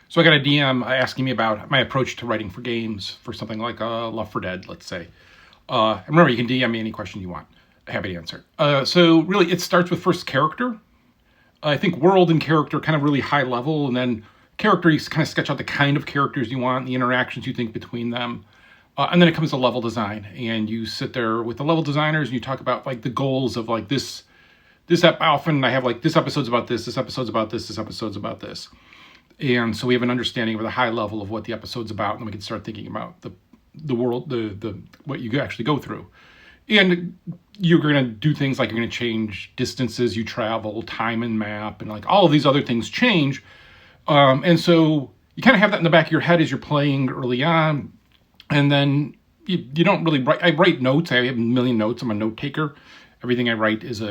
So I got a DM asking me about my approach to writing for games for something like Left 4 Dead, let's say. And remember, you can DM me any question you want. Happy to answer. So really, it starts with first character. I think world and character kind of really high level, and then character, you kind of sketch out the kind of characters you want, the interactions you think between them. And then it comes to level design, and you sit there with the level designers and you talk about like the goals of like this often I have like this episode's about this episode's about this episode's about this. And so we have an understanding of the high level of what the episode's about, and then we can start thinking about the world, the what you actually go through. And you're going to do things like you're going to change distances you travel, time and map, and like all of these other things change. And so you kind of have that in the back of your head as you're playing early on. And then you don't really write. I write notes. I have a million notes. I'm a note taker. Everything I write is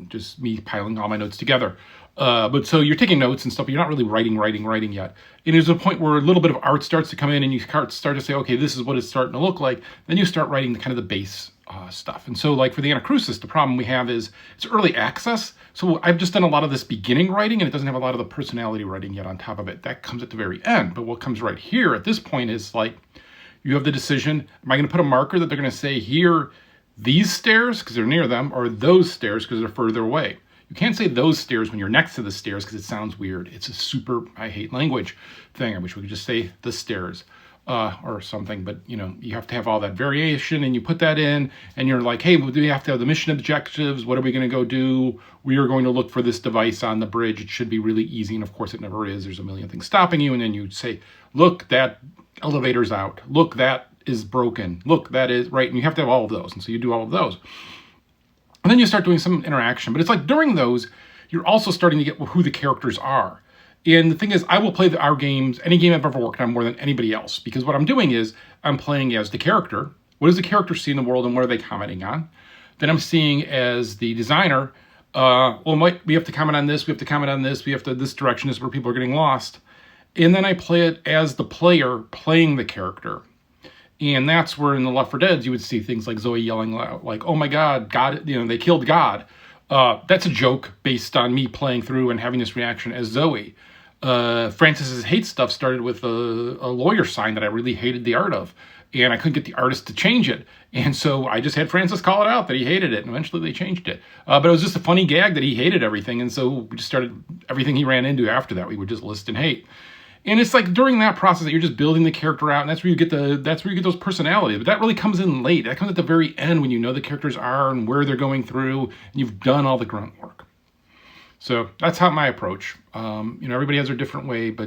just me piling all my notes together. But so you're taking notes and stuff, but you're not really writing yet. And there's a point where a little bit of art starts to come in and you start to say, okay, this is what it's starting to look like. Then you start writing the kind of the base stuff. And so like for the Anacrusis, the problem we have is it's early access. So I've just done a lot of this beginning writing and it doesn't have a lot of the personality writing yet on top of it. That comes at the very end. But what comes right here at this point is like, you have the decision, am I going to put a marker that they're going to say here, these stairs because they're near them, or those stairs because they're further away? You can't say those stairs when you're next to the stairs because it sounds weird. It's a super, I hate language thing. I wish we could just say the stairs or something, but you know, you have to have all that variation and you put that in and you're like, hey, well, do we have to have the mission objectives? What are we going to go do? We are going to look for this device on the bridge. It should be really easy. And of course it never is. There's a million things stopping you. And then you say, look, that elevator's out. Look, that is broken. Look, that is right. And you have to have all of those. And so you do all of those. And then you start doing some interaction. But it's like during those, you're also starting to get who the characters are. And the thing is, I will play our games, any game I've ever worked on, more than anybody else. Because what I'm doing is I'm playing as the character. What does the character see in the world and what are they commenting on? Then I'm seeing as the designer, we have to comment on this, we have to comment on this, we have to, this direction is where people are getting lost. And then I play it as the player playing the character. And that's where in the Left 4 Dead, you would see things like Zoe yelling out, like, oh my God, God, you know, they killed God. That's a joke based on me playing through and having this reaction as Zoe. Francis's hate stuff started with a lawyer sign that I really hated the art of. And I couldn't get the artist to change it. And so I just had Francis call it out that he hated it. And eventually they changed it. But it was just a funny gag that he hated everything. And so we just started, everything he ran into after that, we would just list and hate. And it's like during that process that you're just building the character out, and that's where you get those personalities. But that really comes in late. That comes at the very end when you know the characters are and where they're going through, and you've done all the grunt work. So that's how my approach. You know, everybody has their different way, but